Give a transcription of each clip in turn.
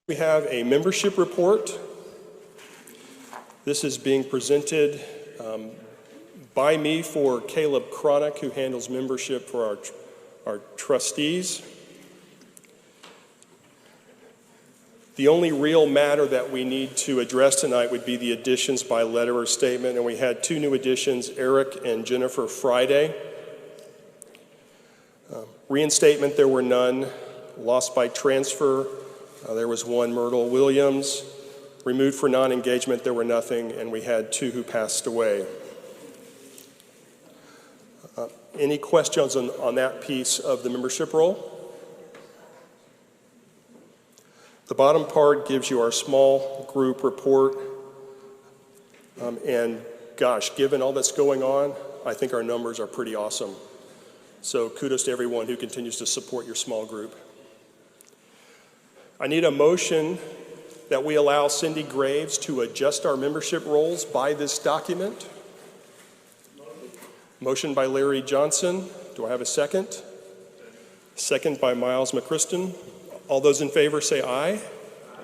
We have a membership report. This is being presented by me for Caleb Cronick, who handles membership for our trustees. The only real matter that we need to address tonight would be the additions by letter or statement, and we had two new additions, Eric and Jennifer Friday. Reinstatement, there were none. Lost by transfer, there was one, Myrtle Williams. Removed for non-engagement, there were nothing, and we had two who passed away. Any questions on that piece of the membership roll? The bottom part gives you our small group report. And gosh, given all that's going on, I think our numbers are pretty awesome. So kudos to everyone who continues to support your small group. I need a motion that we allow Cindy Graves to adjust our membership rolls by this document. Motion by Larry Johnson. Do I have a second? Second by Miles McChristen. All those in favor say aye. Aye.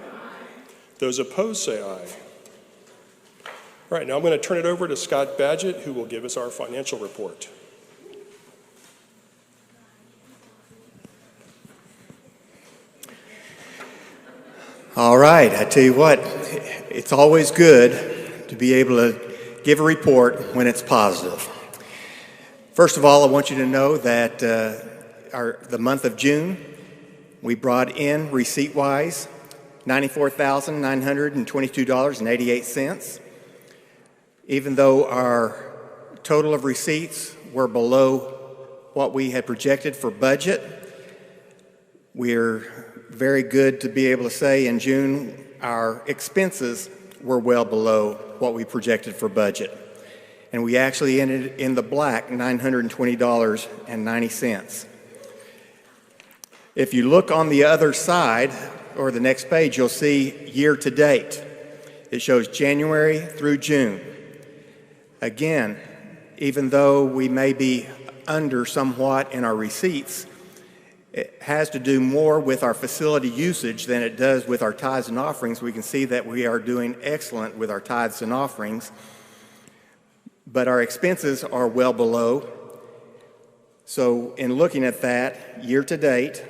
Those opposed say aye. All right, now I'm going to turn it over to Scott Badgett, who will give us our financial report. All right, I tell you what, it's always good to be able to give a report when it's positive. First of all, I want you to know that the month of June, we brought in receipt-wise $94,922.88. Even though our total of receipts were below what we had projected for budget, we're very good to be able to say in June our expenses were well below what we projected for budget. And we actually ended in the black, $920.90. If you look on the other side, or the next page, you'll see year to date. It shows January through June. Again, even though we may be under somewhat in our receipts, it has to do more with our facility usage than it does with our tithes and offerings. We can see that we are doing excellent with our tithes and offerings, but our expenses are well below. So in looking at that, year to date,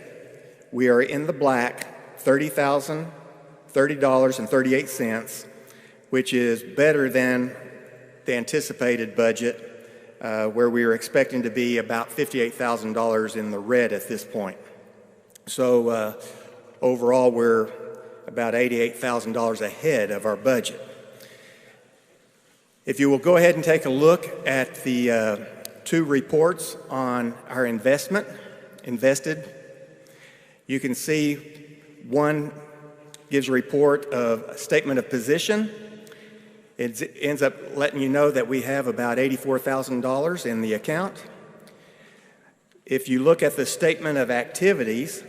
we are in the black, $30,030.38, which is better than the anticipated budget, where we were expecting to be about $58,000 in the red at this point. So overall, we're about $88,000 ahead of our budget. If you will go ahead and take a look at the two reports on our invested, you can see one gives a report of a statement of position. It ends up letting you know that we have about $84,000 in the account. If you look at the statement of activities,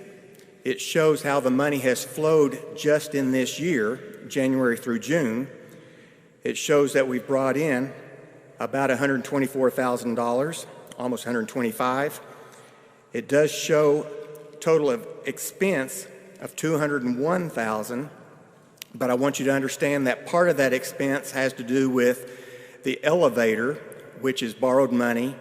it shows how the money has flowed just in this year, January through June. It shows that we've brought in about $124,000, almost $125,000. It does show total of expense of $201,000. But I want you to understand that part of that expense has to do with the elevator, which is borrowed money,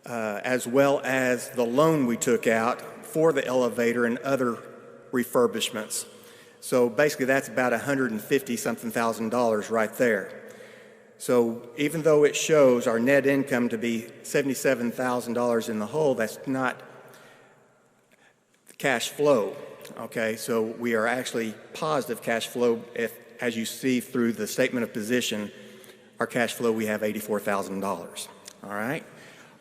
as well as the loan we took out for the elevator and other refurbishments. So basically that's about $150-something thousand right there. So even though it shows our net income to be $77,000 in the hole, that's not cash flow. Okay, so we are actually positive cash flow. As you see through the statement of position, our cash flow, we have $84,000. All right.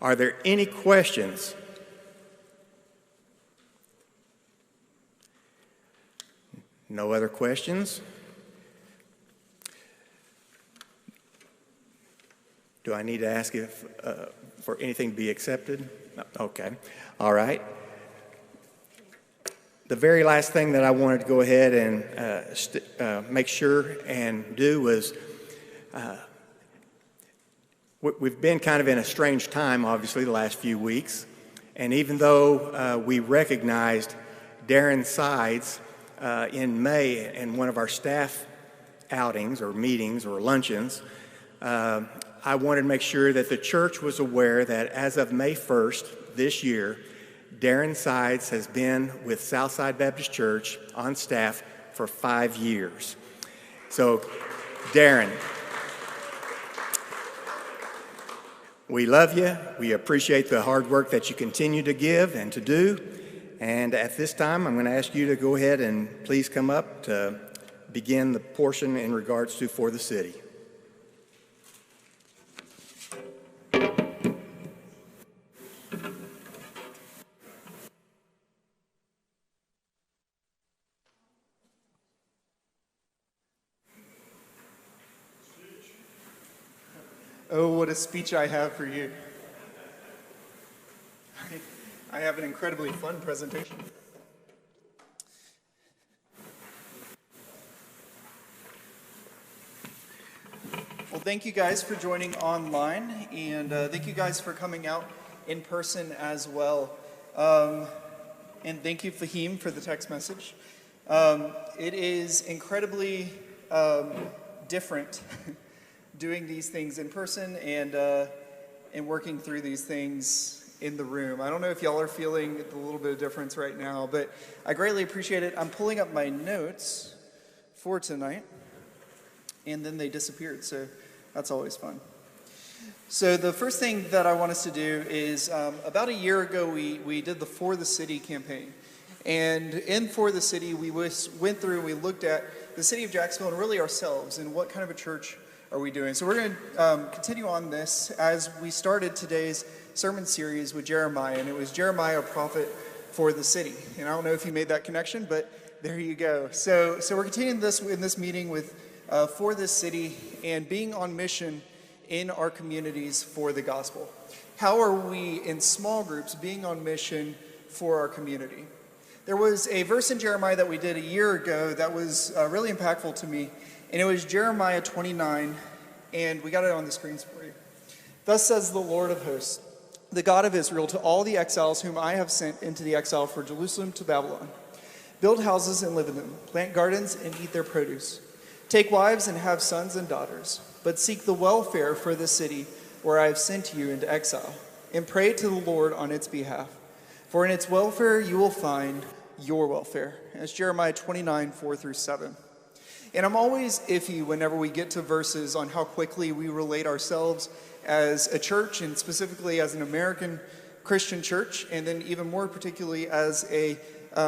Are there any questions? No other questions? Do I need to ask if for anything to be accepted? No. Okay. All right. The very last thing that I wanted to go ahead and make sure and do was we've been kind of in a strange time, obviously, the last few weeks. And even though we recognized Darren Sides in May in one of our staff outings or meetings or luncheons, I wanted to make sure that the church was aware that as of May 1st this year, Darren Sides has been with Southside Baptist Church on staff for 5 years. So, Darren, we love you. We appreciate the hard work that you continue to give and to do. And at this time, I'm going to ask you to go ahead and please come up to begin the portion in regards to For the City. Oh, what a speech I have for you. I have an incredibly fun presentation. Well, thank you guys for joining online, and thank you guys for coming out in person as well. And thank you, Fahim, for the text message. It is incredibly different doing these things in person and working through these things in the room. I don't know if y'all are feeling a little bit of difference right now, but I greatly appreciate it. I'm pulling up my notes for tonight, and then they disappeared, so that's always fun. So the first thing that I want us to do is, about a year ago, we did the For the City campaign. And in For the City, we went through and we looked at the city of Jacksonville and really ourselves and what kind of a church are we doing. So we're going to continue on this as we started today's sermon series with Jeremiah, and it was Jeremiah, a prophet for the city. And I don't know if you made that connection, but there you go. So we're continuing this in this meeting with For this City and being on mission in our communities for the gospel. How are we in small groups being on mission for our community? There was a verse in Jeremiah that we did a year ago that was really impactful to me, and it was Jeremiah 29, and we got it on the screens for you. Thus says the Lord of hosts, the God of Israel, to all the exiles whom I have sent into the exile for Jerusalem to Babylon. Build houses and live in them, plant gardens and eat their produce. Take wives and have sons and daughters, but seek the welfare for the city where I have sent you into exile, and pray to the Lord on its behalf. For in its welfare you will find your welfare. That's Jeremiah 29, 4-7. And I'm always iffy whenever we get to verses on how quickly we relate ourselves as a church, and specifically as an American Christian church, and then even more particularly as a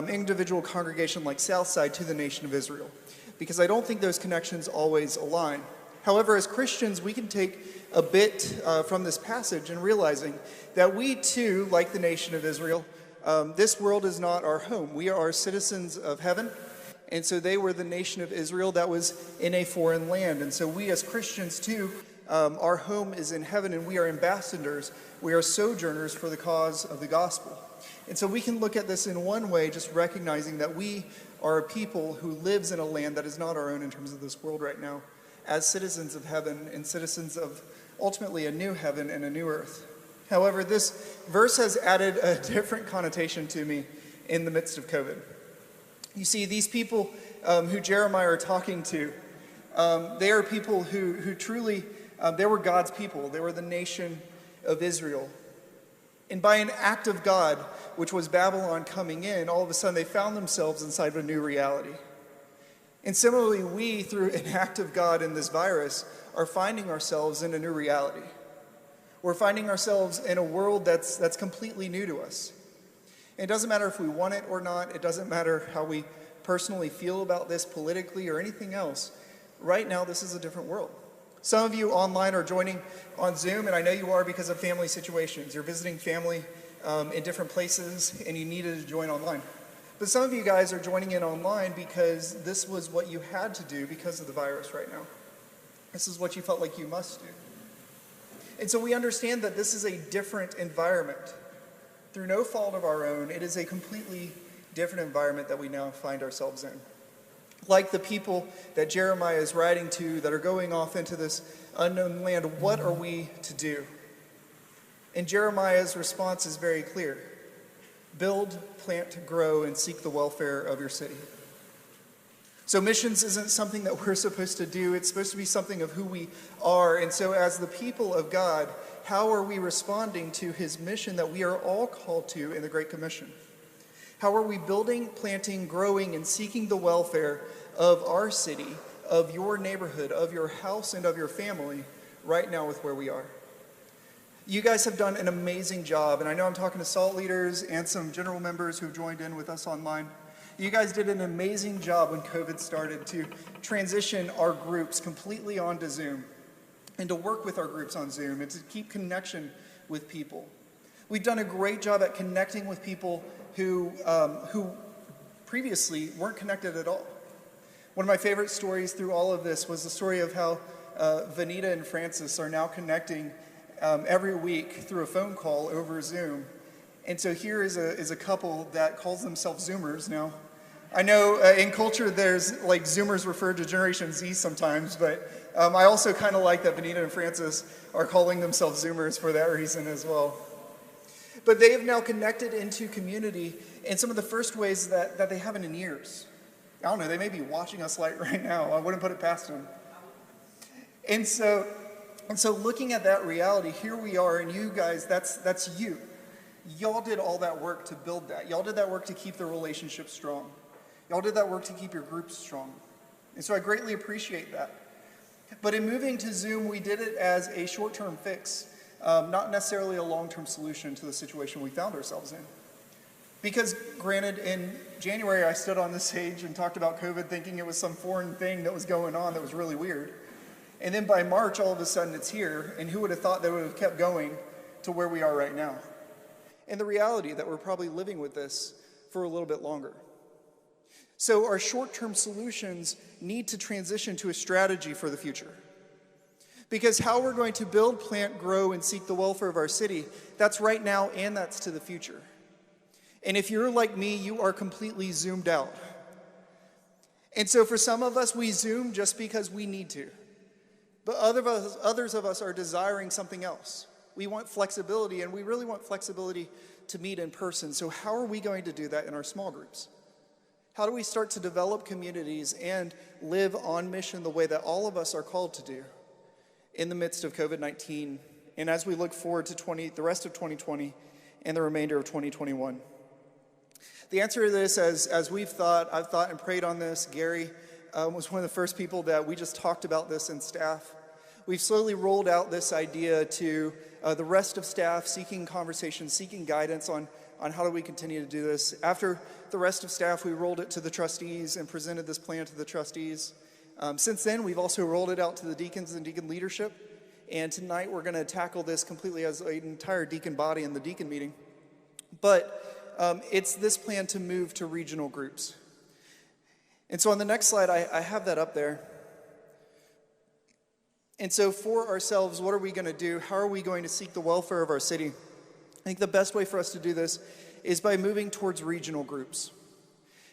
individual congregation like Southside to the nation of Israel, because I don't think those connections always align. However, as Christians, we can take a bit from this passage and realizing that we too, like the nation of Israel, this world is not our home. We are citizens of heaven. And so they were the nation of Israel that was in a foreign land. And so we as Christians too, our home is in heaven, and we are ambassadors. We are sojourners for the cause of the gospel. And so we can look at this in one way, just recognizing that we are a people who lives in a land that is not our own in terms of this world right now, as citizens of heaven and citizens of ultimately a new heaven and a new earth. However, this verse has added a different connotation to me in the midst of COVID. You see, these people who Jeremiah are talking to, they are people who truly, they were God's people. They were the nation of Israel. And by an act of God, which was Babylon coming in, all of a sudden they found themselves inside of a new reality. And similarly, we, through an act of God in this virus, are finding ourselves in a new reality. We're finding ourselves in a world that's completely new to us. It doesn't matter if we want it or not. It doesn't matter how we personally feel about this politically or anything else. Right now, this is a different world. Some of you online are joining on Zoom, and I know you are because of family situations. You're visiting family in different places, and you needed to join online. But some of you guys are joining in online because this was what you had to do because of the virus right now. This is what you felt like you must do. And so we understand that this is a different environment. Through no fault of our own, it is a completely different environment that we now find ourselves in. Like the people that Jeremiah is writing to that are going off into this unknown land, what are we to do? And Jeremiah's response is very clear. Build, plant, grow, and seek the welfare of your city. So missions isn't something that we're supposed to do. It's supposed to be something of who we are. And so as the people of God, how are we responding to his mission that we are all called to in the Great Commission? How are we building, planting, growing, and seeking the welfare of our city, of your neighborhood, of your house, and of your family right now with where we are? You guys have done an amazing job, and I know I'm talking to SALT leaders and some general members who have joined in with us online. You guys did an amazing job when COVID started to transition our groups completely onto Zoom and to work with our groups on Zoom and to keep connection with people. We've done a great job at connecting with people who previously weren't connected at all. One of my favorite stories through all of this was the story of how Vanita and Francis are now connecting every week through a phone call over Zoom. And so here is a couple that calls themselves Zoomers now. I know in culture there's like Zoomers referred to Generation Z sometimes, but I also kind of like that Vanita and Francis are calling themselves Zoomers for that reason as well. But they have now connected into community in some of the first ways that they haven't in years. I don't know, they may be watching us right now. I wouldn't put it past them. And so looking at that reality, here we are, and you guys, that's you. Y'all did all that work to build that. Y'all did that work to keep the relationship strong. Y'all did that work to keep your groups strong. And so I greatly appreciate that. But in moving to Zoom, we did it as a short-term fix, not necessarily a long-term solution to the situation we found ourselves in. Because granted, in January, I stood on this stage and talked about COVID thinking it was some foreign thing that was going on that was really weird. And then by March, all of a sudden it's here, and who would have thought that would have kept going to where we are right now? And the reality that we're probably living with this for a little bit longer. So our short-term solutions need to transition to a strategy for the future. Because how we're going to build, plant, grow, and seek the welfare of our city, that's right now and that's to the future. And if you're like me, you are completely zoomed out. And so for some of us, we Zoom just because we need to. But others of us are desiring something else. We want flexibility, and we really want flexibility to meet in person. So how are we going to do that in our small groups? How do we start to develop communities and live on mission the way that all of us are called to do in the midst of COVID-19 and as we look forward to the rest of 2020 and the remainder of 2021? The answer to this, as I've thought and prayed on this, Gary was one of the first people that we just talked about this in staff. We've slowly rolled out this idea to the rest of staff, seeking conversation, seeking guidance on how do we continue to do this. After the rest of staff, we rolled it to the trustees and presented this plan to the trustees. Since then, we've also rolled it out to the deacons and deacon leadership. And tonight, we're going to tackle this completely as an entire deacon body in the deacon meeting. But it's this plan to move to regional groups. And so on the next slide, I have that up there. And so for ourselves, what are we going to do? How are we going to seek the welfare of our city? I think the best way for us to do this is by moving towards regional groups.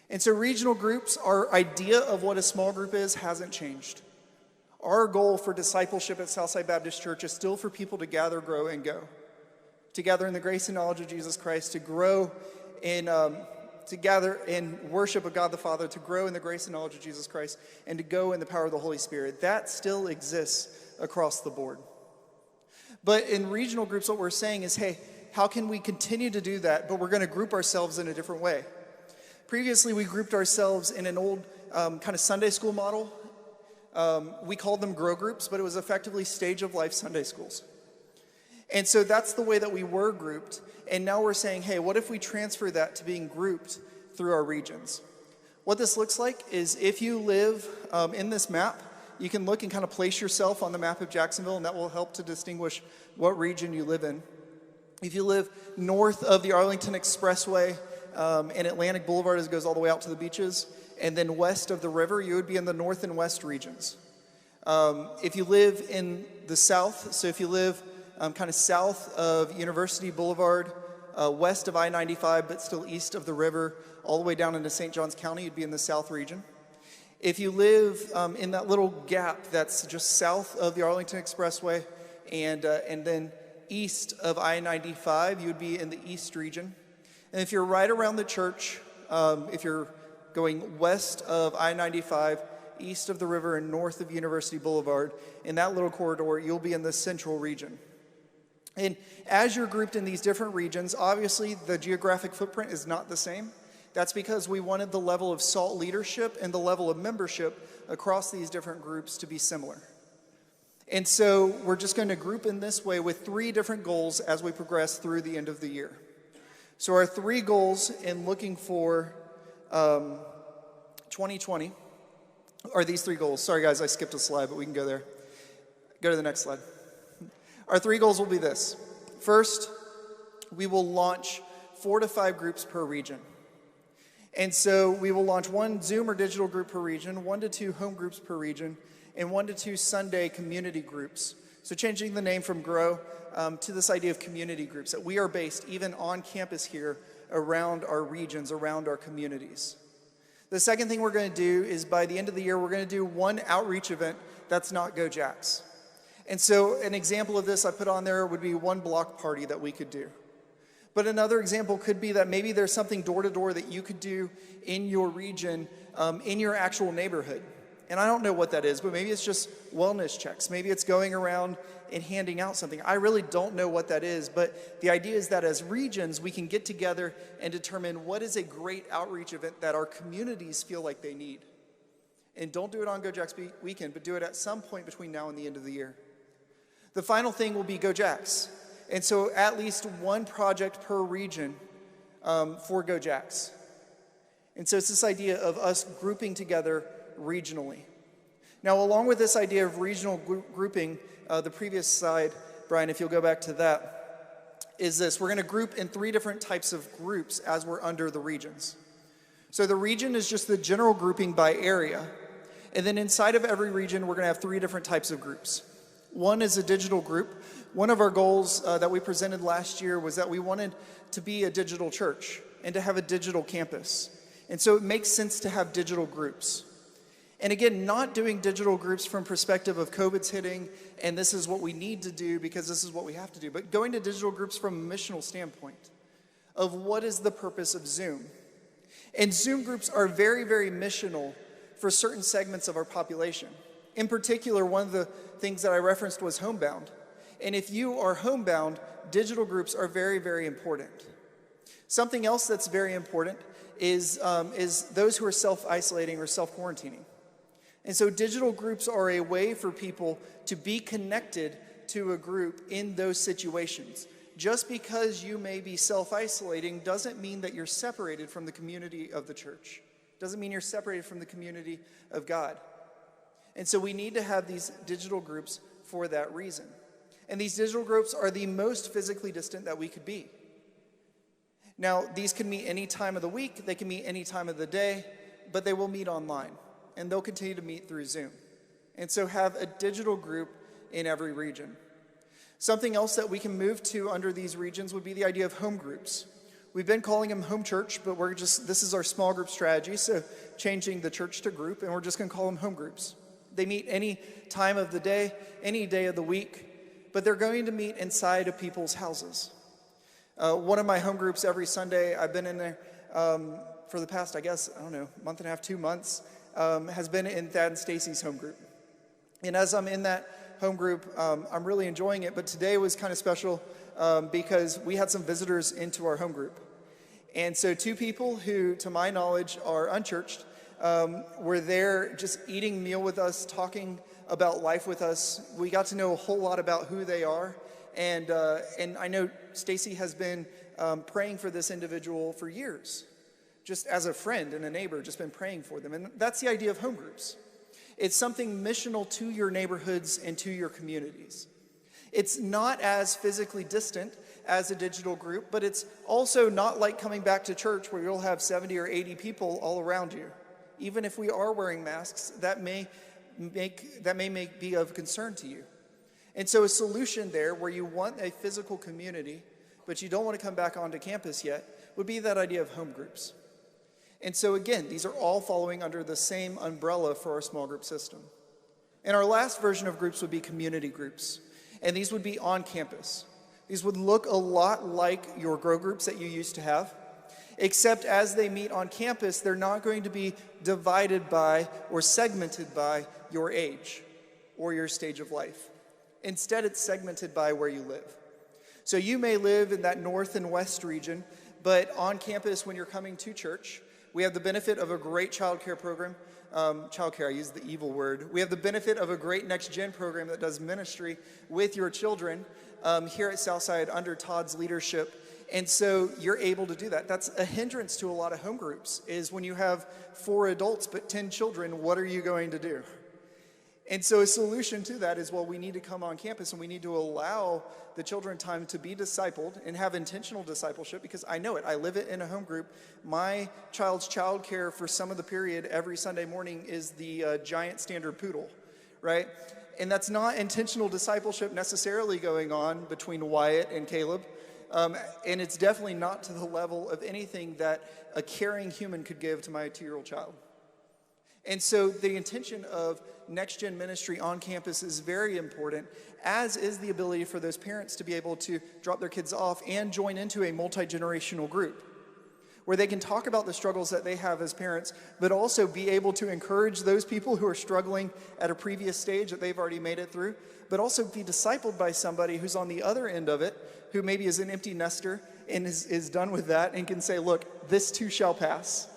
And so regional groups, our idea of what a small group is hasn't changed. Our goal for discipleship at Southside Baptist Church is still for people to gather, grow, and go. To gather in the grace and knowledge of Jesus Christ, to grow in to gather in worship of God the Father, to grow in the grace and knowledge of Jesus Christ, and to go in the power of the Holy Spirit. That still exists across the board. But in regional groups, what we're saying is, hey, how can we continue to do that, but we're going to group ourselves in a different way? Previously, we grouped ourselves in an old kind of Sunday school model. We called them grow groups, but it was effectively stage of life Sunday schools. And so that's the way that we were grouped. And now we're saying, hey, what if we transfer that to being grouped through our regions? What this looks like is if you live in this map, you can look and kind of place yourself on the map of Jacksonville, and that will help to distinguish what region you live in. If you live north of the Arlington Expressway and Atlantic Boulevard as it goes all the way out to the beaches, and then west of the river, you would be in the north and west regions. If you live in the south, so if you live kind of south of University Boulevard, west of I-95, but still east of the river, all the way down into St. Johns County, you'd be in the south region. If you live in that little gap that's just south of the Arlington Expressway and then east of I-95, you would be in the east region. And if you're right around the church, if you're going west of I-95, east of the river, and north of University Boulevard. In that little corridor, you'll be in the central region. And as you're grouped in these different regions, obviously the geographic footprint is not the same. That's because we wanted the level of SALT leadership and the level of membership across these different groups to be similar. And so we're just going to group in this way with 3 different goals as we progress through the end of the year. So our 3 goals in looking for 2020 are these 3 goals. Sorry guys, I skipped a slide, but we can go there. Go to the next slide. Our 3 goals will be this. First, we will launch 4 to 5 groups per region. And so we will launch 1 Zoom or digital group per region, 1 to 2 home groups per region, and 1 to 2 Sunday community groups. So changing the name from Grow to this idea of community groups, that we are based even on campus here around our regions, around our communities. The second thing we're going to do is by the end of the year, we're going to do 1 outreach event that's not Go Jacks. And so an example of this I put on there would be 1 block party that we could do. But another example could be that maybe there's something door-to-door that you could do in your region, in your actual neighborhood. And I don't know what that is, but maybe it's just wellness checks. Maybe it's going around and handing out something. I really don't know what that is, but the idea is that as regions, we can get together and determine what is a great outreach event that our communities feel like they need. And don't do it on Go Jacks weekend, but do it at some point between now and the end of the year. The final thing will be Go Jacks. And so at least 1 project per region for Go Jacks. And so it's this idea of us grouping together regionally. Now, along with this idea of regional grouping, the previous slide, Brian, if you'll go back to that, is this. We're going to group in 3 different types of groups as we're under the regions. So the region is just the general grouping by area. And then inside of every region, we're going to have 3 different types of groups. 1 is a digital group. One of our goals that we presented last year was that we wanted to be a digital church and to have a digital campus. And so it makes sense to have digital groups. And again, not doing digital groups from perspective of COVID's hitting and this is what we need to do because this is what we have to do, but going to digital groups from a missional standpoint of what is the purpose of Zoom. And Zoom groups are very, very missional for certain segments of our population. In particular, one of the things that I referenced was homebound. And if you are homebound, digital groups are very, very important. Something else that's very important is those who are self-isolating or self-quarantining. And so digital groups are a way for people to be connected to a group in those situations. Just because you may be self-isolating doesn't mean that you're separated from the community of the church. Doesn't mean you're separated from the community of God. And so we need to have these digital groups for that reason. And these digital groups are the most physically distant that we could be. Now, these can meet any time of the week, they can meet any time of the day, but they will meet online. And they'll continue to meet through Zoom. And so have a digital group in every region. Something else that we can move to under these regions would be the idea of home groups. We've been calling them home church, but this is our small group strategy, so changing the church to group, and we're just going to call them home groups. They meet any time of the day, any day of the week, but they're going to meet inside of people's houses. One of my home groups every Sunday, I've been in there for the past, month and a half, 2 months, has been in Thad and Stacy's home group. And as I'm in that home group, I'm really enjoying it, but today was kind of special because we had some visitors into our home group. And so 2 people who, to my knowledge, are unchurched, were there just eating meal with us, talking about life with us. We got to know a whole lot about who they are. And I know Stacy has been praying for this individual for years. Just as a friend and a neighbor, just been praying for them. And that's the idea of home groups. It's something missional to your neighborhoods and to your communities. It's not as physically distant as a digital group, but it's also not like coming back to church where you'll have 70 or 80 people all around you. Even if we are wearing masks, that may be of concern to you. And so a solution there where you want a physical community, but you don't want to come back onto campus yet, would be that idea of home groups. And so again, these are all following under the same umbrella for our small group system. And our last version of groups would be community groups. And these would be on campus. These would look a lot like your grow groups that you used to have. Except as they meet on campus, they're not going to be divided by or segmented by your age or your stage of life. Instead, it's segmented by where you live. So you may live in that north and west region, but on campus when you're coming to church, we have the benefit of a great childcare program. Childcare, I use the evil word. We have the benefit of a great Next Gen program that does ministry with your children here at Southside under Todd's leadership. And so you're able to do that. That's a hindrance to a lot of home groups, is when you have 4 adults but 10 children, what are you going to do? And so a solution to that is, well, we need to come on campus and we need to allow the children time to be discipled and have intentional discipleship, because I know it. I live it in a home group. My child's childcare for some of the period every Sunday morning is the giant standard poodle, right? And that's not intentional discipleship necessarily going on between Wyatt and Caleb. And it's definitely not to the level of anything that a caring human could give to my 2-year-old child. And so the intention of Next Gen ministry on campus is very important, as is the ability for those parents to be able to drop their kids off and join into a multi-generational group where they can talk about the struggles that they have as parents, but also be able to encourage those people who are struggling at a previous stage that they've already made it through, but also be discipled by somebody who's on the other end of it, who maybe is an empty nester and is done with that and can say, look, this too shall pass,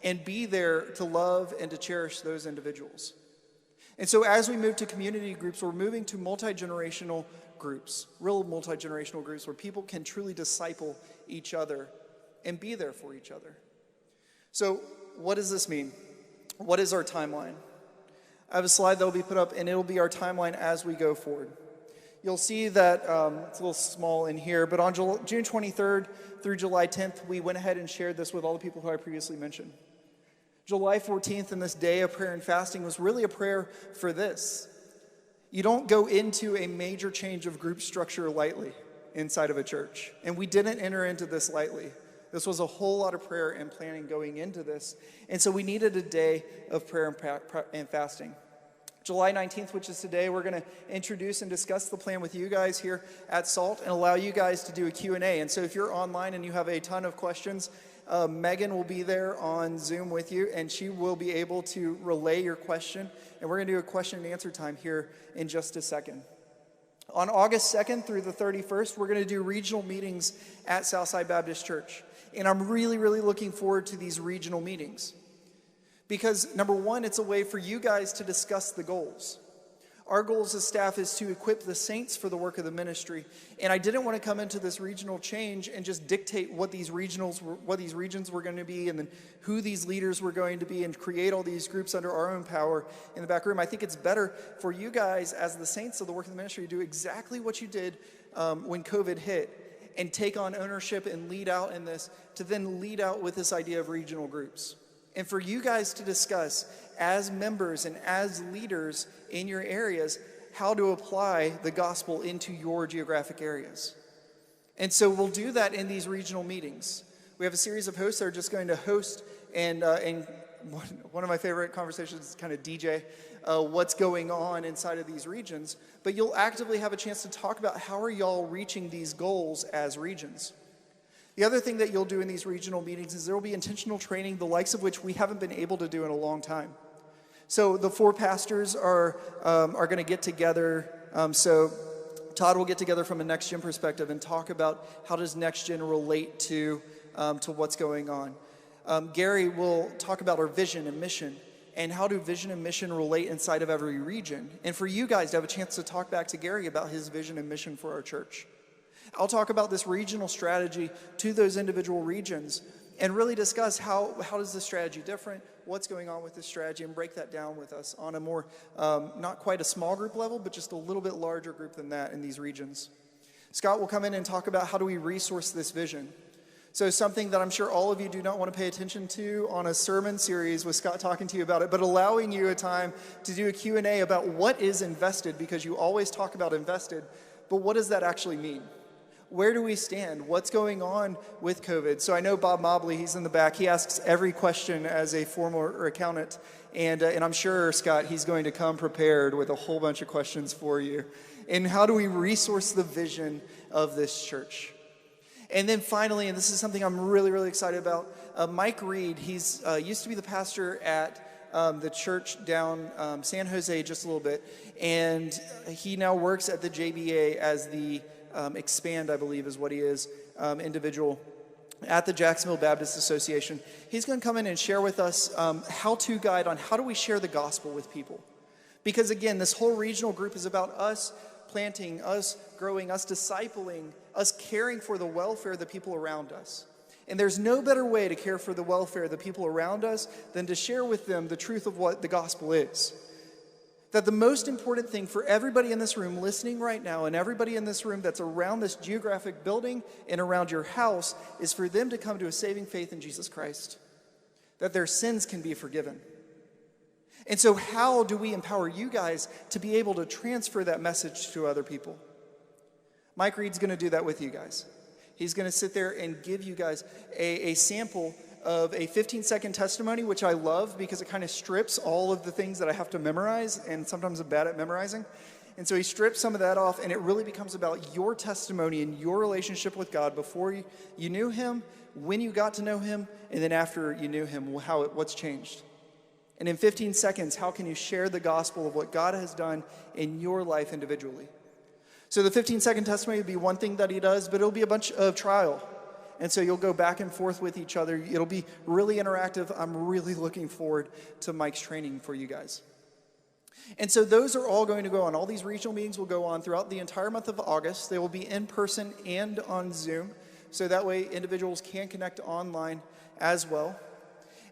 and be there to love and to cherish those individuals. And so as we move to community groups, we're moving to multi-generational groups, real multi-generational groups where people can truly disciple each other and be there for each other. So what does this mean? What is our timeline? I have a slide that will be put up, and it will be our timeline as we go forward. You'll see that it's a little small in here, but on June 23rd through July 10th, we went ahead and shared this with all the people who I previously mentioned. July 14th and this day of prayer and fasting was really a prayer for this. You don't go into a major change of group structure lightly inside of a church. And we didn't enter into this lightly. This was a whole lot of prayer and planning going into this. And so we needed a day of prayer and fasting. July 19th, which is today, we're going to introduce and discuss the plan with you guys here at SALT and allow you guys to do a Q&A. And so if you're online and you have a ton of questions, Megan will be there on Zoom with you, and she will be able to relay your question. And we're going to do a question and answer time here in just a second. On August 2nd through the 31st, we're going to do regional meetings at Southside Baptist Church. And I'm really, really looking forward to these regional meetings. Because, number one, it's a way for you guys to discuss the goals. Our goals as staff is to equip the saints for the work of the ministry. And I didn't want to come into this regional change and just dictate what these regions were going to be, and then who these leaders were going to be, and create all these groups under our own power in the back room. I think it's better for you guys as the saints of the work of the ministry to do exactly what you did when COVID hit, and take on ownership and lead out in this, to then lead out with this idea of regional groups. And for you guys to discuss as members and as leaders in your areas how to apply the gospel into your geographic areas. And so we'll do that in these regional meetings. We have a series of hosts that are just going to host, and one of my favorite conversations is kind of DJ what's going on inside of these regions. But you'll actively have a chance to talk about how are y'all reaching these goals as regions. The other thing that you'll do in these regional meetings is there will be intentional training, the likes of which we haven't been able to do in a long time. So the 4 pastors are going to get together. So Todd will get together from a Next Gen perspective and talk about how does Next Gen relate to what's going on. Gary will talk about our vision and mission, and how do vision and mission relate inside of every region. And for you guys to have a chance to talk back to Gary about his vision and mission for our church. I'll talk about this regional strategy to those individual regions and really discuss how does this strategy different, what's going on with this strategy, and break that down with us on a more, not quite a small group level, but just a little bit larger group than that in these regions. Scott will come in and talk about how do we resource this vision. So something that I'm sure all of you do not want to pay attention to on a sermon series with Scott talking to you about it, but allowing you a time to do a Q&A about what is invested, because you always talk about invested, but what does that actually mean? Where do we stand? What's going on with COVID? So I know Bob Mobley, he's in the back. He asks every question as a former accountant. And I'm sure, Scott, he's going to come prepared with a whole bunch of questions for you. And how do we resource the vision of this church? And then finally, and this is something I'm really, really excited about, Mike Reed, he's used to be the pastor at the church down San Jose just a little bit, and he now works at the JBA as the Expand, I believe is what he is, individual at the Jacksonville Baptist Association. He's going to come in and share with us how-to guide on how do we share the gospel with people. Because again, this whole regional group is about us planting, us growing, us discipling, us caring for the welfare of the people around us. And there's no better way to care for the welfare of the people around us than to share with them the truth of what the gospel is. That the most important thing for everybody in this room listening right now, and everybody in this room that's around this geographic building and around your house, is for them to come to a saving faith in Jesus Christ. That their sins can be forgiven. And so how do we empower you guys to be able to transfer that message to other people? Mike Reed's going to do that with you guys. He's going to sit there and give you guys a sample of a 15-second testimony, which I love because it kind of strips all of the things that I have to memorize, and sometimes I'm bad at memorizing. And so he strips some of that off, and it really becomes about your testimony and your relationship with God before you knew him, when you got to know him, and then after you knew him, what's changed. And in 15 seconds, how can you share the gospel of what God has done in your life individually? So the 15-second testimony would be one thing that he does, but it'll be a bunch of trial. And so you'll go back and forth with each other. It'll be really interactive. I'm really looking forward to Mike's training for you guys. And so those are all going to go on. All these regional meetings will go on throughout the entire month of August. They will be in person and on Zoom. So that way individuals can connect online as well.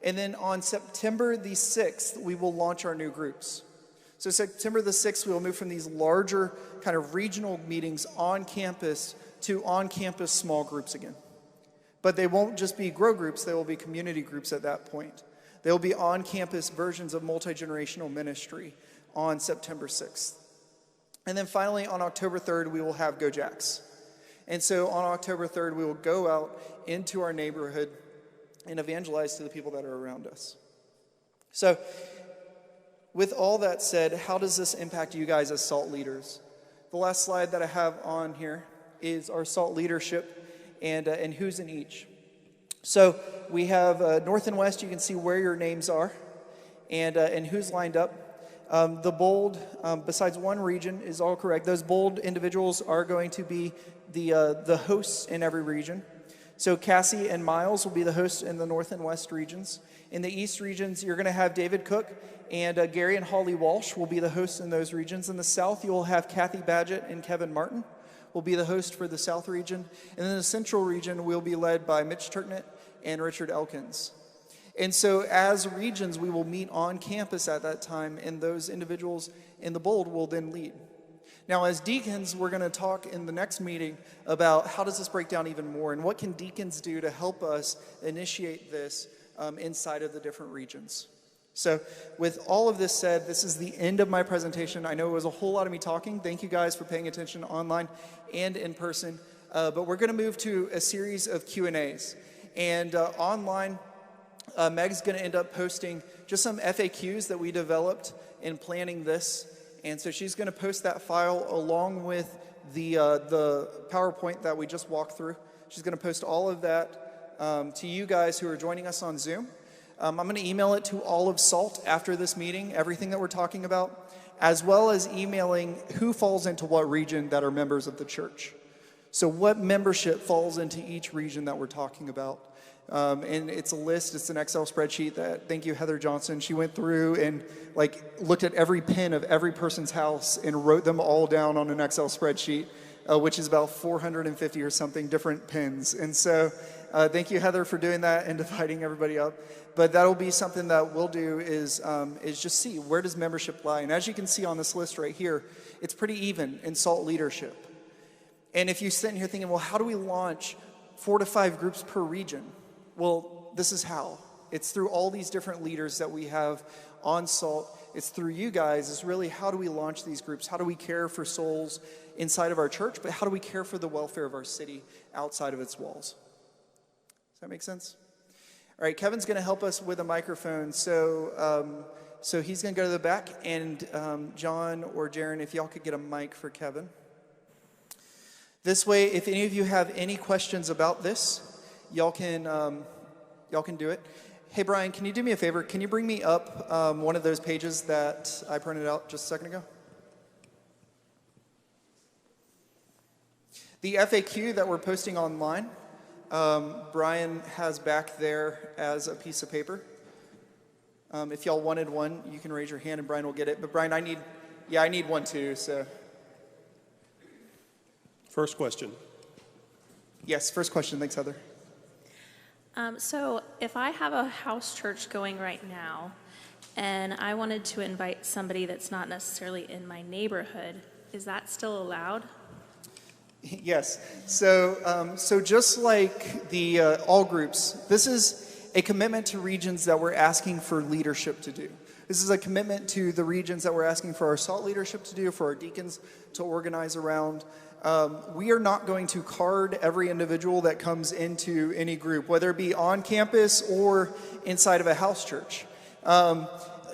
And then on September the 6th, we will launch our new groups. So September the 6th, we will move from these larger kind of regional meetings on campus to on-campus small groups again. But they won't just be grow groups, they will be community groups at that point. They will be on-campus versions of multi-generational ministry on September 6th. And then finally, on October 3rd, we will have Go Jacks. And so on October 3rd, we will go out into our neighborhood and evangelize to the people that are around us. So, with all that said, how does this impact you guys as SALT leaders? The last slide that I have on here is our SALT leadership and who's in each. So we have North and West. You can see where your names are and who's lined up. The bold, besides one region, is all correct. Those bold individuals are going to be the hosts in every region. So Cassie and Miles will be the hosts in the North and West regions. In the East regions, you're going to have David Cook, and Gary and Holly Walsh will be the hosts in those regions. In the South, you will have Kathy Badgett and Kevin Martin will be the host for the South region. And then the Central region will be led by Mitch Turknett and Richard Elkins. And so as regions, we will meet on campus at that time, and those individuals in the bold will then lead. Now, as deacons, we're going to talk in the next meeting about how does this break down even more, and what can deacons do to help us initiate this inside of the different regions. So with all of this said, this is the end of my presentation. I know it was a whole lot of me talking. Thank you guys for paying attention online and in person. But we're going to move to a series of Q&As. And online, Meg's going to end up posting just some FAQs that we developed in planning this. And so she's going to post that file along with the PowerPoint that we just walked through. She's going to post all of that to you guys who are joining us on Zoom. I'm going to email it to all of SALT after this meeting, everything that we're talking about, as well as emailing who falls into what region that are members of the church. So what membership falls into each region that we're talking about. And it's a list, it's an Excel spreadsheet that, thank you, Heather Johnson. She went through and looked at every pin of every person's house and wrote them all down on an Excel spreadsheet, which is about 450 or something different pins. And so thank you, Heather, for doing that and dividing everybody up. But that'll be something that we'll do is just see where does membership lie. And as you can see on this list right here, it's pretty even in SALT leadership. And if you're sitting here thinking, well, how do we launch 4 to 5 groups per region? Well, this is how. It's through all these different leaders that we have on SALT. It's through you guys. It's really how do we launch these groups? How do we care for souls inside of our church? But how do we care for the welfare of our city outside of its walls? Does that make sense? All right, Kevin's going to help us with a microphone. So he's going to go to the back. And John or Jaron, if y'all could get a mic for Kevin. This way, if any of you have any questions about this, y'all can do it. Hey, Brian, can you do me a favor? Can you bring me up one of those pages that I printed out just a second ago? The FAQ that we're posting online, Brian has back there as a piece of paper. If y'all wanted one, you can raise your hand and Brian will get it. But Brian, I need one too, so. First question. Yes, first question. Thanks, Heather. So if I have a house church going right now and I wanted to invite somebody that's not necessarily in my neighborhood, is that still allowed? Yes. So just like the all groups, this is a commitment to regions that we're asking for leadership to do. This is a commitment to the regions that we're asking for our SALT leadership to do, for our deacons to organize around. We are not going to card every individual that comes into any group, whether it be on campus or inside of a house church.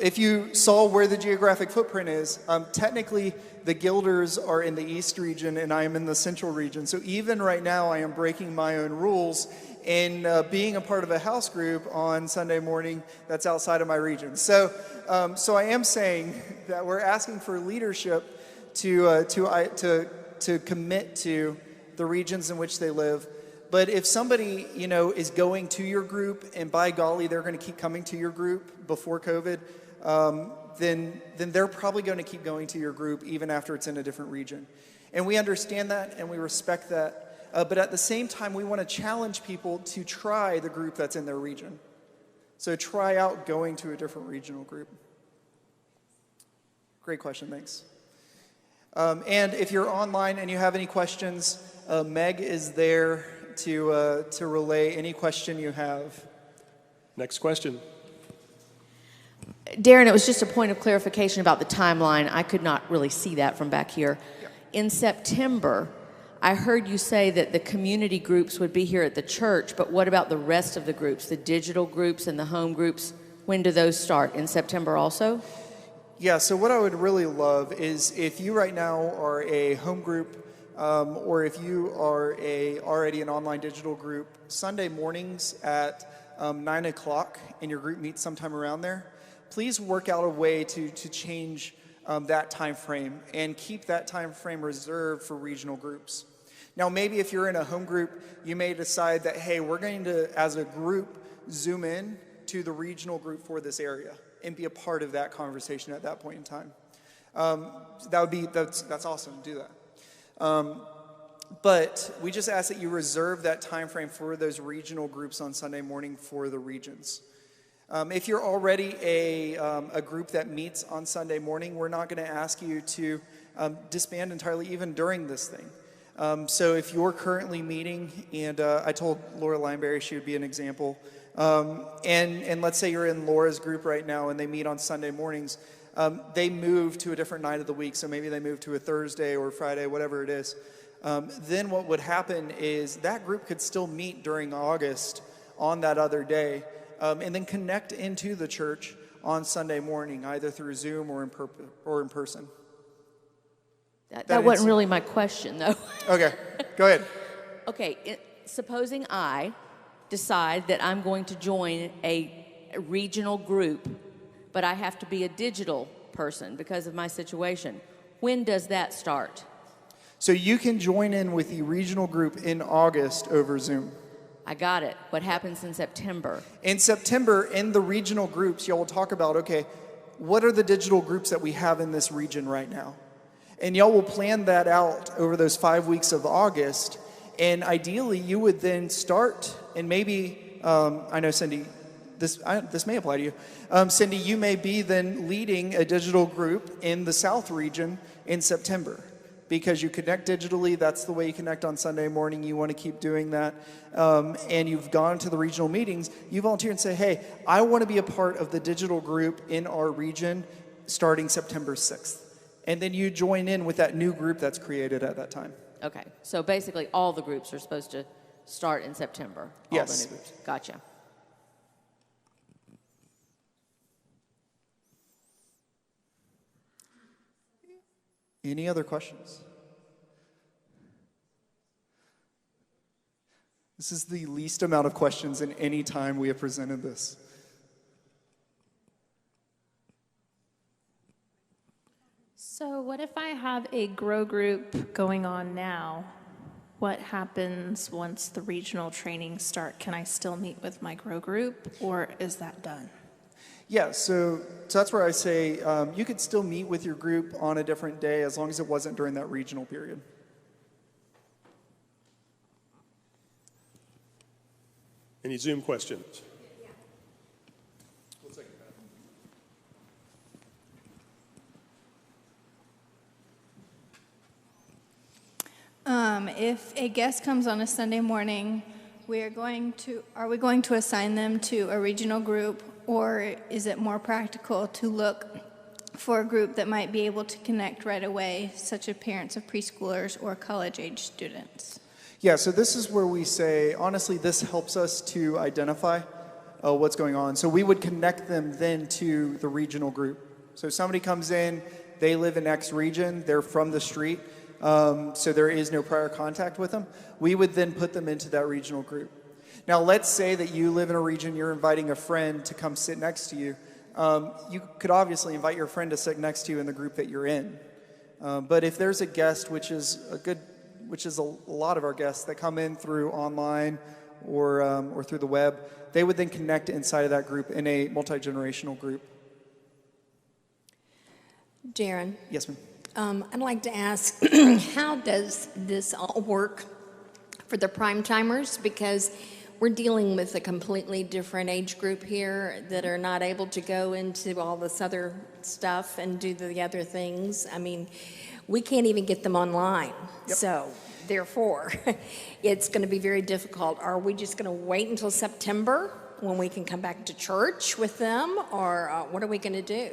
If you saw where the geographic footprint is, technically the Guilders are in the East region and I am in the Central region. So even right now I am breaking my own rules in being a part of a house group on Sunday morning that's outside of my region. So I am saying that we're asking for leadership to commit to the regions in which they live. But if somebody, is going to your group and by golly, they're going to keep coming to your group before COVID, then they're probably going to keep going to your group even after it's in a different region. And we understand that and we respect that. But at the same time, we want to challenge people to try the group that's in their region. So try out going to a different regional group. Great question, thanks. And if you're online and you have any questions, Meg is there to relay any question you have. Next question. Darren, it was just a point of clarification about the timeline. I could not really see that from back here. Yeah. In September, I heard you say that the community groups would be here at the church, but what about the rest of the groups, the digital groups and the home groups? When do those start? In September also? Yeah, so what I would really love is if you right now are a home group or if you are already an online digital group, Sunday mornings at 9 o'clock and your group meets sometime around there, please work out a way to change that time frame and keep that time frame reserved for regional groups. Now, maybe if you're in a home group, you may decide that, hey, we're going to, as a group, zoom in to the regional group for this area and be a part of that conversation at that point in time. That's awesome to do that. But we just ask that you reserve that time frame for those regional groups on Sunday morning for the regions. If you're already a group that meets on Sunday morning, we're not going to ask you to disband entirely even during this thing. So if you're currently meeting, and I told Laura Lineberry she would be an example, and let's say you're in Laura's group right now and they meet on Sunday mornings, they move to a different night of the week, so maybe they move to a Thursday or Friday, whatever it is. Then what would happen is that group could still meet during August on that other day, and then connect into the church on Sunday morning, either through Zoom or in person. That wasn't really my question, though. Okay, go ahead. Okay, supposing I decide that I'm going to join a regional group, but I have to be a digital person because of my situation. When does that start? So you can join in with the regional group in August over Zoom. I got it. What happens in September? In September, in the regional groups, y'all will talk about, okay, what are the digital groups that we have in this region right now? And y'all will plan that out over those 5 weeks of August. And ideally, you would then start, and maybe, I know, Cindy, this may apply to you. Cindy, you may be then leading a digital group in the South region in September because you connect digitally. That's the way you connect on Sunday morning. You want to keep doing that. And you've gone to the regional meetings. You volunteer and say, hey, I want to be a part of the digital group in our region starting September 6th. And then you join in with that new group that's created at that time. Okay, so basically all the groups are supposed to start in September. All Yes. the new groups. Gotcha. Any other questions? This is the least amount of questions in any time we have presented this. So what if I have a grow group going on now? What happens once the regional trainings start? Can I still meet with my grow group, or is that done? Yeah, so that's where I say you could still meet with your group on a different day as long as it wasn't during that regional period. Any Zoom questions? If a guest comes on a Sunday morning, are we going to assign them to a regional group, or is it more practical to look for a group that might be able to connect right away, such as parents of preschoolers or college-age students? Yeah, so this is where we say, honestly, this helps us to identify what's going on. So we would connect them then to the regional group. So somebody comes in, they live in X region, they're from the street, so there is no prior contact with them. We would then put them into that regional group. Now, let's say that you live in a region, you're inviting a friend to come sit next to you. You could obviously invite your friend to sit next to you in the group that you're in. But if there's a guest, which is a lot of our guests that come in through online or through the web, they would then connect inside of that group in a multi-generational group. Jaron. Yes, ma'am. I'd like to ask, how does this all work for the prime timers? Because we're dealing with a completely different age group here that are not able to go into all this other stuff and do the other things. I mean, we can't even get them online. Yep. So, therefore, it's going to be very difficult. Are we just going to wait until September when we can come back to church with them? Or what are we going to do?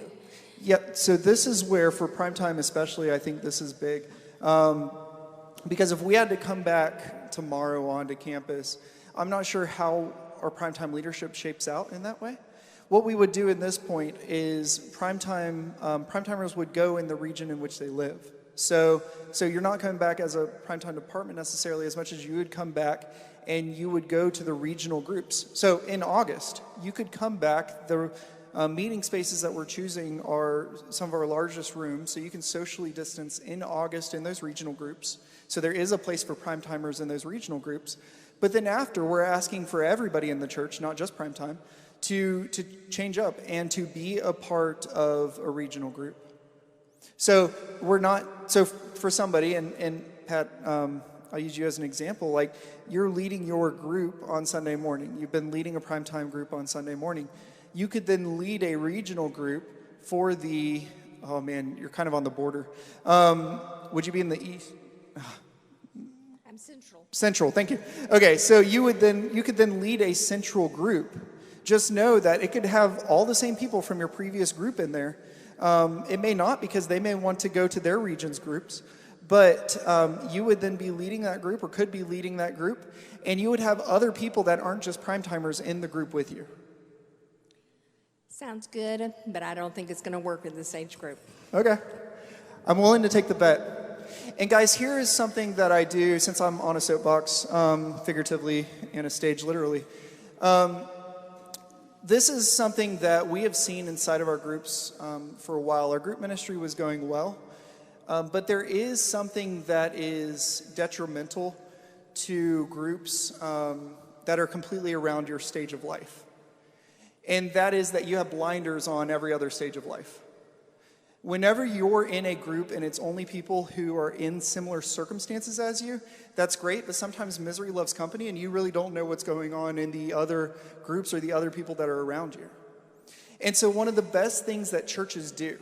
Yep, so this is where, for primetime especially, I think this is big. Because if we had to come back tomorrow onto campus, I'm not sure how our primetime leadership shapes out in that way. What we would do at this point is primetimers would go in the region in which they live. So you're not coming back as a primetime department necessarily as much as you would come back and you would go to the regional groups. So in August, you could come back. The meeting spaces that we're choosing are some of our largest rooms, so you can socially distance in August in those regional groups. So there is a place for primetimers in those regional groups. But then after, we're asking for everybody in the church, not just primetime, to change up and to be a part of a regional group. So for somebody, and Pat, I'll use you as an example, like you're leading your group on Sunday morning. You've been leading a primetime group on Sunday morning. You could then lead a regional group for oh man, you're kind of on the border. Would you be in the east? I'm central. Central, thank you. Okay, so you could then lead a central group. Just know that it could have all the same people from your previous group in there. It may not, because they may want to go to their region's groups, but you would then be leading that group, or could be leading that group, and you would have other people that aren't just primetimers in the group with you. Sounds good, but I don't think it's going to work with this age group. Okay. I'm willing to take the bet. And guys, here is something that I do, since I'm on a soapbox, figuratively, and a stage literally. This is something that we have seen inside of our groups for a while. Our group ministry was going well, but there is something that is detrimental to groups that are completely around your stage of life. And that is that you have blinders on every other stage of life. Whenever you're in a group and it's only people who are in similar circumstances as you, that's great, but sometimes misery loves company and you really don't know what's going on in the other groups or the other people that are around you. And so one of the best things that churches do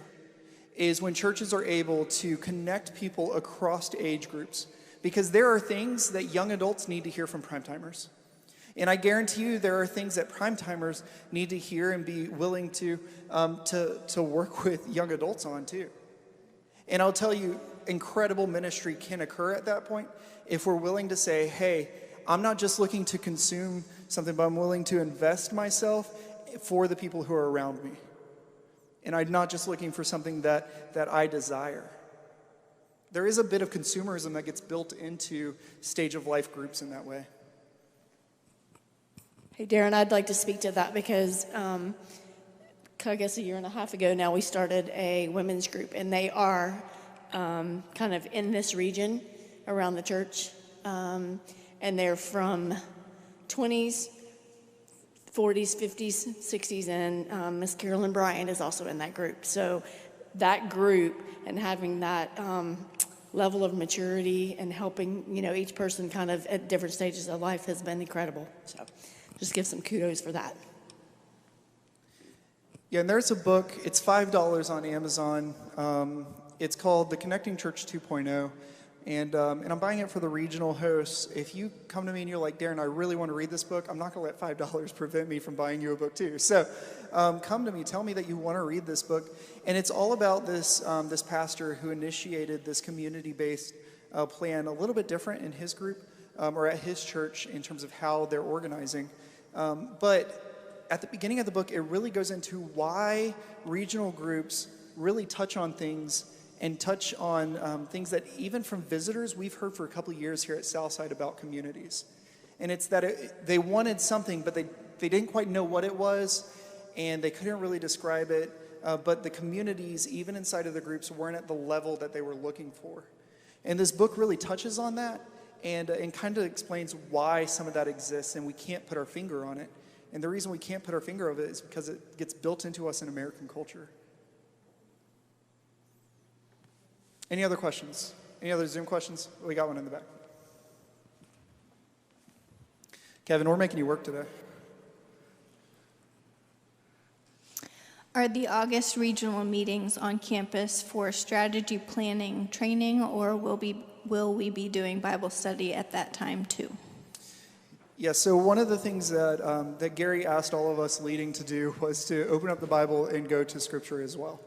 is when churches are able to connect people across age groups, because there are things that young adults need to hear from primetimers. And I guarantee you there are things that primetimers need to hear and be willing to work with young adults on too. And I'll tell you, incredible ministry can occur at that point if we're willing to say, hey, I'm not just looking to consume something, but I'm willing to invest myself for the people who are around me. And I'm not just looking for something that I desire. There is a bit of consumerism that gets built into stage of life groups in that way. Hey, Darren, I'd like to speak to that because I guess a year and a half ago now we started a women's group, and they are kind of in this region around the church, and they're from 20s, 40s, 50s, 60s, and Miss Carolyn Bryant is also in that group. So that group and having that level of maturity and helping, each person kind of at different stages of life has been incredible. So just give some kudos for that. Yeah, and there's a book. It's $5 on Amazon. It's called The Connecting Church 2.0. And I'm buying it for the regional hosts. If you come to me and you're like, Darren, I really want to read this book, I'm not going to let $5 prevent me from buying you a book too. So come to me, tell me that you want to read this book. And it's all about this, this pastor who initiated this community-based plan, a little bit different in his group or at his church in terms of how they're organizing. But at the beginning of the book, it really goes into why regional groups really touch on things and touch on things that even from visitors we've heard for a couple of years here at Southside about communities. And it's that they wanted something, but they didn't quite know what it was, and they couldn't really describe it. But the communities, even inside of the groups, weren't at the level that they were looking for. And this book really touches on that and kind of explains why some of that exists, and we can't put our finger on it. And the reason we can't put our finger on it is because it gets built into us in American culture. Any other questions? Any other Zoom questions? We got one in the back. Kevin, we're making you work today. Are the August regional meetings on campus for strategy planning training, or will we be doing Bible study at that time too? Yeah, so one of the things that Gary asked all of us leading to do was to open up the Bible and go to Scripture as well.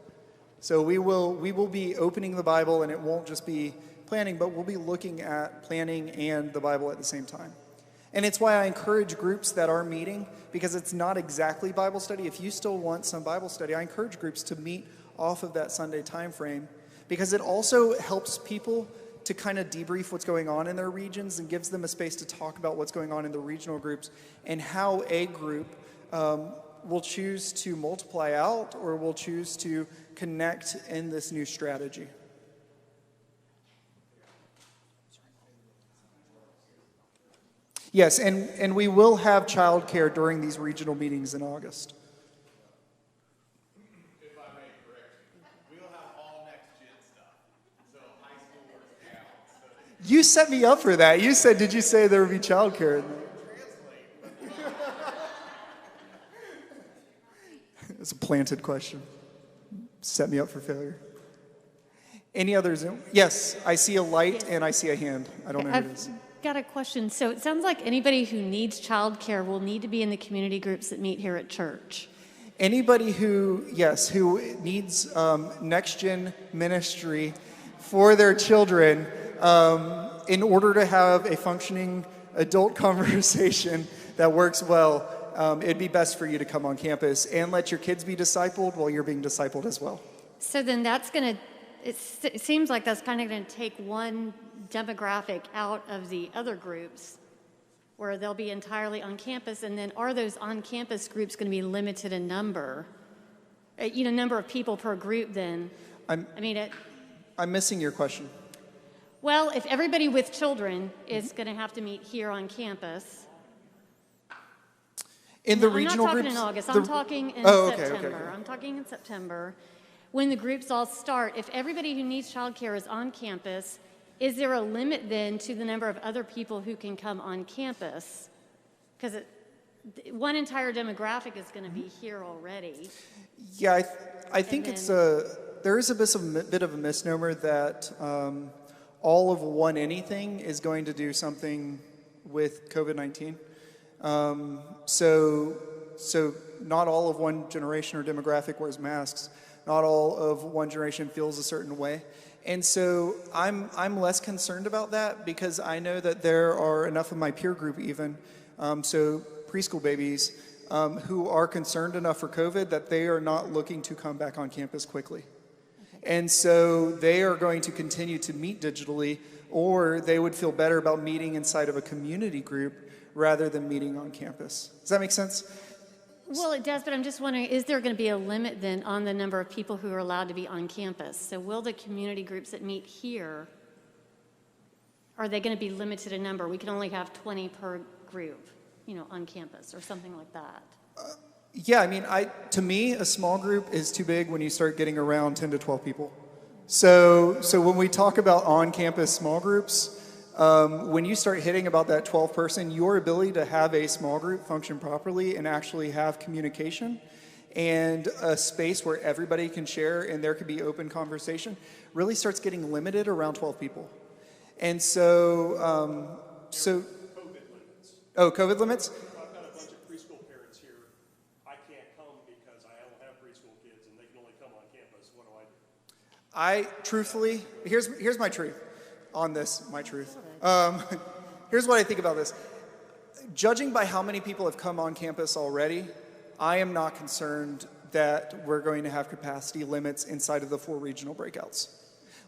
So we will be opening the Bible, and it won't just be planning, but we'll be looking at planning and the Bible at the same time. And it's why I encourage groups that are meeting, because it's not exactly Bible study. If you still want some Bible study, I encourage groups to meet off of that Sunday time frame, because it also helps people to kind of debrief what's going on in their regions and gives them a space to talk about what's going on in the regional groups and how a group will choose to multiply out or will choose to connect in this new strategy. Yes, and we will have childcare during these regional meetings in August. If I may correct you, we'll have all next-gen stuff. So high schoolers count. You set me up for that. You said, did you say there would be childcare? It's a planted question. Set me up for failure. Any others? Yes, I see a light and I see a hand. I don't know who it is. Got a question. So it sounds like anybody who needs childcare will need to be in the community groups that meet here at church. Anybody who needs next-gen ministry for their children in order to have a functioning adult conversation that works well, it'd be best for you to come on campus and let your kids be discipled while you're being discipled as well. So then that's going to, it seems like that's kind of going to take one demographic out of the other groups where they'll be entirely on campus, and then are those on-campus groups going to be limited in number? Number of people per group then? I'm missing your question. Well, if everybody with children is going to have to meet here on campus. In the regional I'm not talking groups, in August, I'm talking in September. Okay. I'm talking in September. When the groups all start, if everybody who needs childcare is on campus, is there a limit then to the number of other people who can come on campus? Because one entire demographic is going to be here already. Yeah, I think there is a bit of a misnomer that all of one anything is going to do something with COVID-19. So not all of one generation or demographic wears masks. Not all of one generation feels a certain way. And so I'm less concerned about that because I know that there are enough of my peer group even, so preschool babies, who are concerned enough for COVID that they are not looking to come back on campus quickly. And so they are going to continue to meet digitally, or they would feel better about meeting inside of a community group rather than meeting on campus. Does that make sense? Well, it does, but I'm just wondering, is there going to be a limit then on the number of people who are allowed to be on campus? So will the community groups that meet here, are they going to be limited in number? We can only have 20 per group, on campus or something like that. Yeah, I mean, to me, a small group is too big when you start getting around 10 to 12 people. So when we talk about on-campus small groups, when you start hitting about that 12 person, your ability to have a small group function properly and actually have communication and a space where everybody can share and there can be open conversation really starts getting limited around 12 people. And so, COVID limits. Oh, COVID limits? I've got a bunch of preschool parents here. I can't come because I don't have preschool kids and they can only come on campus. What do I do? Truthfully, here's my truth on this, here's what I think about this. Judging by how many people have come on campus already, I am not concerned that we're going to have capacity limits inside of the 4 regional breakouts.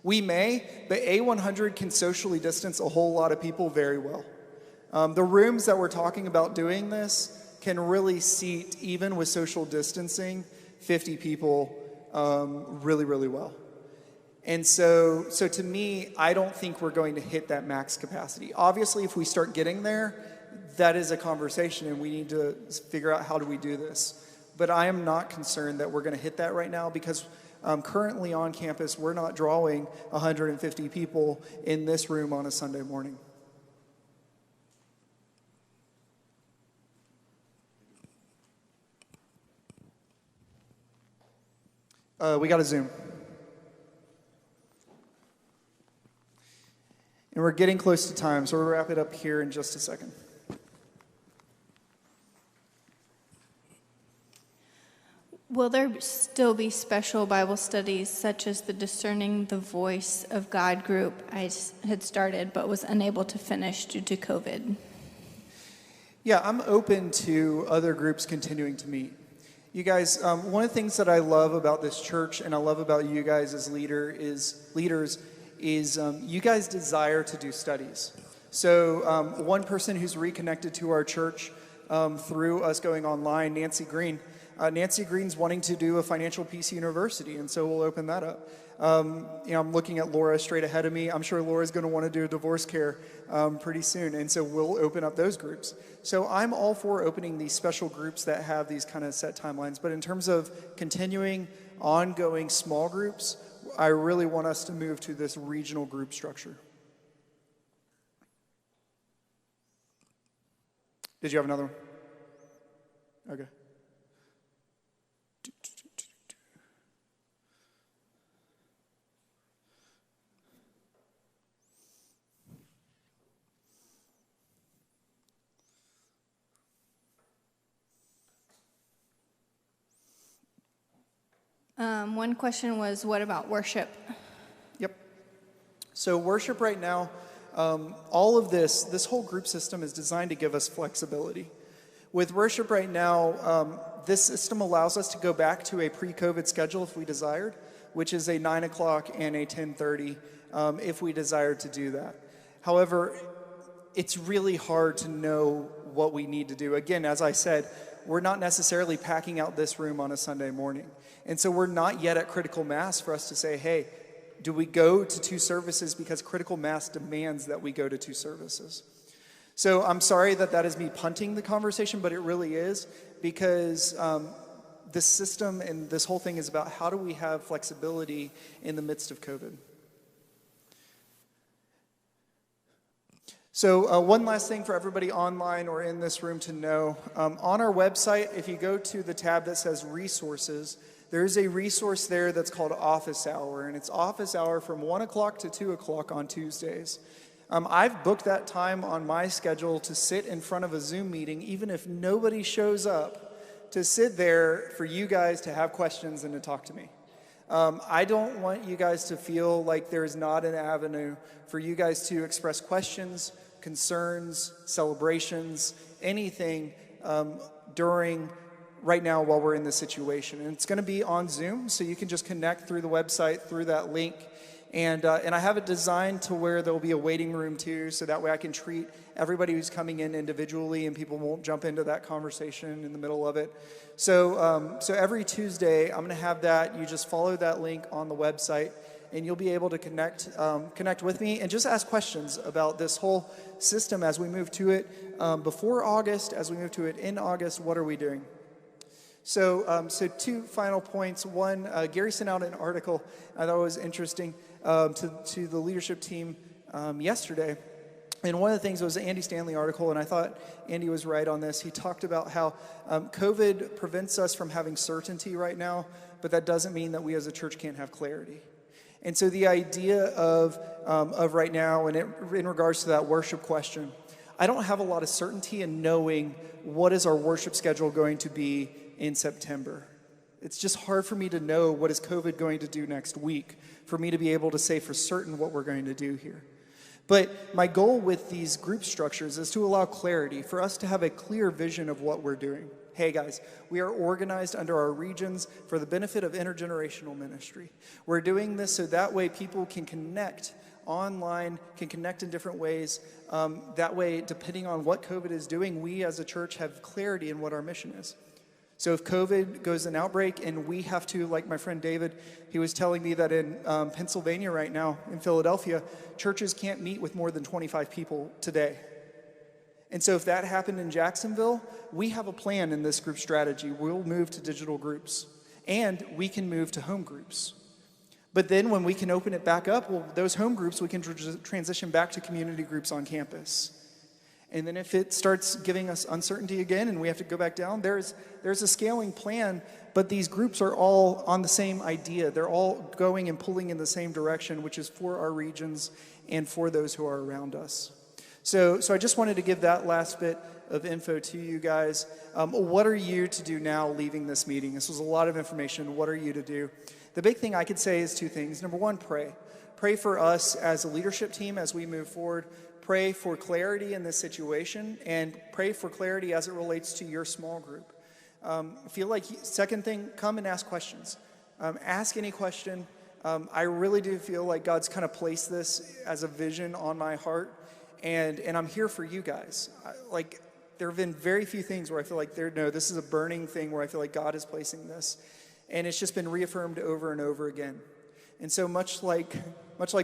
We may, but A100 can socially distance a whole lot of people very well. The rooms that we're talking about doing this can really seat, even with social distancing, 50 people really, really well. And so to me, I don't think we're going to hit that max capacity. Obviously, if we start getting there, that is a conversation and we need to figure out how do we do this. But I am not concerned that we're going to hit that right now because currently on campus, we're not drawing 150 people in this room on a Sunday morning. We got a Zoom. And we're getting close to time, so we'll wrap it up here in just a second. Will there still be special Bible studies such as the Discerning the Voice of God group I had started but was unable to finish due to COVID? Yeah, I'm open to other groups continuing to meet. You guys, one of the things that I love about this church and I love about you guys as leaders is you guys desire to do studies. So one person who's reconnected to our church through us going online, Nancy Green. Nancy Green's wanting to do a financial peace university, and so we'll open that up. I'm looking at Laura straight ahead of me. I'm sure Laura's going to want to do a divorce care pretty soon, and so we'll open up those groups. So I'm all for opening these special groups that have these kind of set timelines, but in terms of continuing ongoing small groups, I really want us to move to this regional group structure. Did you have another one? Okay. One question was, what about worship? Yep. So worship right now, all of this whole group system is designed to give us flexibility. With worship right now, this system allows us to go back to a pre-COVID schedule if we desired, which is a 9 o'clock and a 10:30 if we desired to do that. However, it's really hard to know what we need to do. Again, as I said, we're not necessarily packing out this room on a Sunday morning. And so we're not yet at critical mass for us to say, hey, do we go to 2 services because critical mass demands that we go to 2 services? So I'm sorry that is me punting the conversation, but it really is because this system and this whole thing is about how do we have flexibility in the midst of COVID. So one last thing for everybody online or in this room to know. On our website, if you go to the tab that says resources, there's a resource there that's called Office Hour, and it's Office Hour from 1 o'clock to 2 o'clock on Tuesdays. I've booked that time on my schedule to sit in front of a Zoom meeting, even if nobody shows up, to sit there for you guys to have questions and to talk to me. I don't want you guys to feel like there's not an avenue for you guys to express questions, concerns, celebrations, anything during right now while we're in this situation. And it's going to be on Zoom, so you can just connect through the website, through that link, And I have it designed to where there'll be a waiting room too, so that way I can treat everybody who's coming in individually and people won't jump into that conversation in the middle of it. So every Tuesday, I'm going to have that. You just follow that link on the website, and you'll be able to connect with me and just ask questions about this whole system as we move to it before August, as we move to it in August. What are we doing? So two final points. One, Gary sent out an article I thought was interesting to the leadership team yesterday. And one of the things was the Andy Stanley article, and I thought Andy was right on this. He talked about how COVID prevents us from having certainty right now, but that doesn't mean that we as a church can't have clarity. And so the idea of right now, and in regards to that worship question, I don't have a lot of certainty in knowing what is our worship schedule going to be in September. It's just hard for me to know what is COVID going to do next week for me to be able to say for certain what we're going to do here. But my goal with these group structures is to allow clarity, for us to have a clear vision of what we're doing. Hey guys, we are organized under our regions for the benefit of intergenerational ministry. We're doing this so that way people can connect online, can connect in different ways. That way, depending on what COVID is doing, we as a church have clarity in what our mission is. So if COVID goes an outbreak and we have to, like my friend David, he was telling me that in Pennsylvania right now, in Philadelphia, churches can't meet with more than 25 people today. And so if that happened in Jacksonville, we have a plan in this group strategy. We'll move to digital groups, and we can move to home groups. But then when we can open it back up, well, those home groups, we can transition back to community groups on campus. And then if it starts giving us uncertainty again and we have to go back down, there's a scaling plan, but these groups are all on the same idea. They're all going and pulling in the same direction, which is for our regions and for those who are around us. So I just wanted to give that last bit of info to you guys. What are you to do now leaving this meeting? This was a lot of information. What are you to do? The big thing I could say is two things. Number one, pray. Pray for us as a leadership team as we move forward. Pray for clarity in this situation, and pray for clarity as it relates to your small group. Feel like, second thing, come and ask questions. Ask any question. I really do feel like God's kind of placed this as a vision on my heart, and I'm here for you guys. There have been very few things where I feel like this is a burning thing where I feel like God is placing this, and it's just been reaffirmed over and over again. And so much like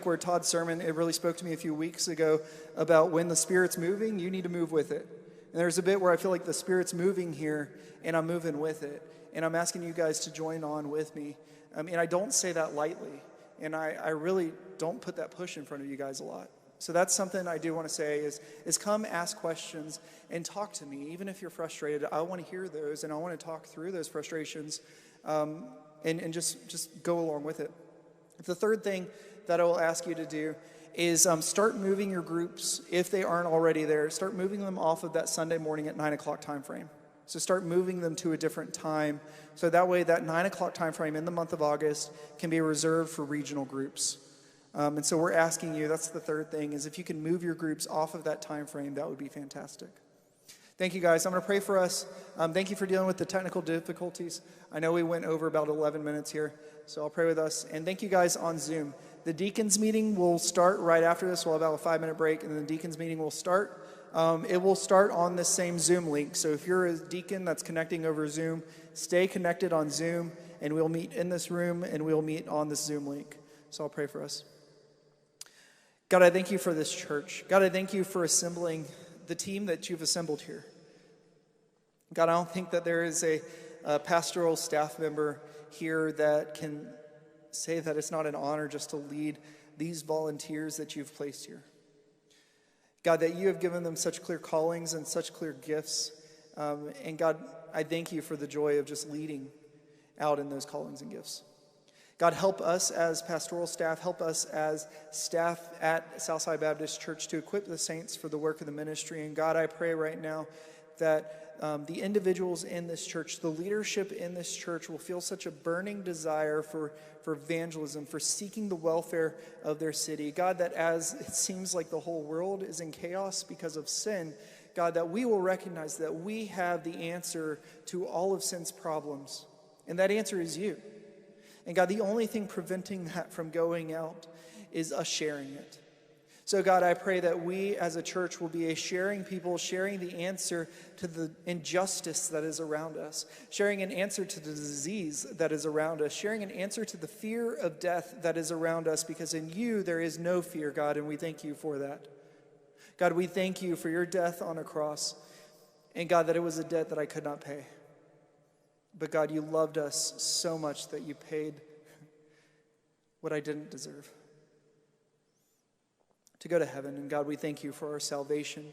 where Todd's sermon, it really spoke to me a few weeks ago about when the Spirit's moving, you need to move with it. And there's a bit where I feel like the Spirit's moving here, and I'm moving with it. And I'm asking you guys to join on with me. And I don't say that lightly. And I really don't put that push in front of you guys a lot. So that's something I do want to say is come ask questions and talk to me. Even if you're frustrated, I want to hear those, and I want to talk through those frustrations and just go along with it. The third thing that I will ask you to do is start moving your groups, if they aren't already there. Start moving them off of that Sunday morning at 9 o'clock time frame. So start moving them to a different time. So that way that 9 o'clock time frame in the month of August can be reserved for regional groups. And so we're asking you, that's the third thing, is if you can move your groups off of that time frame, that would be fantastic. Thank you, guys. I'm going to pray for us. Thank you for dealing with the technical difficulties. I know we went over about 11 minutes here, so I'll pray with us. And thank you guys on Zoom. The deacons meeting will start right after this. We'll have about a 5-minute break, and then the deacons meeting will start. It will start on the same Zoom link. So if you're a deacon that's connecting over Zoom, stay connected on Zoom, and we'll meet in this room, and we'll meet on this Zoom link. So I'll pray for us. God, I thank you for this church. God, I thank you for assembling the team that you've assembled here. God, I don't think that there is a pastoral staff member here that can say that it's not an honor just to lead these volunteers that you've placed here. God, that you have given them such clear callings and such clear gifts. And God, I thank you for the joy of just leading out in those callings and gifts. God, help us as pastoral staff, help us as staff at Southside Baptist Church to equip the saints for the work of the ministry. And God, I pray right now that the individuals in this church, the leadership in this church will feel such a burning desire for evangelism, for seeking the welfare of their city. God, that as it seems like the whole world is in chaos because of sin, God, that we will recognize that we have the answer to all of sin's problems. And that answer is you. And God, the only thing preventing that from going out is us sharing it. So God, I pray that we as a church will be a sharing people, sharing the answer to the injustice that is around us, sharing an answer to the disease that is around us, sharing an answer to the fear of death that is around us, because in you there is no fear, God, and we thank you for that. God, we thank you for your death on a cross, and God, that it was a debt that I could not pay. But God, you loved us so much that you paid what I didn't deserve, to go to heaven. And God, we thank you for our salvation.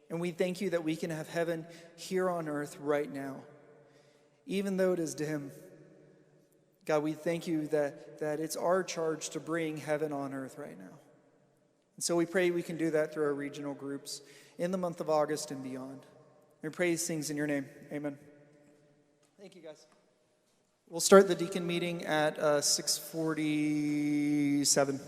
And we thank you that we can have heaven here on earth right now, even though it is dim. God, we thank you that it's our charge to bring heaven on earth right now. And so we pray we can do that through our regional groups in the month of August and beyond. We pray these things in your name. Amen. Thank you, guys. We'll start the deacon meeting at 6:47.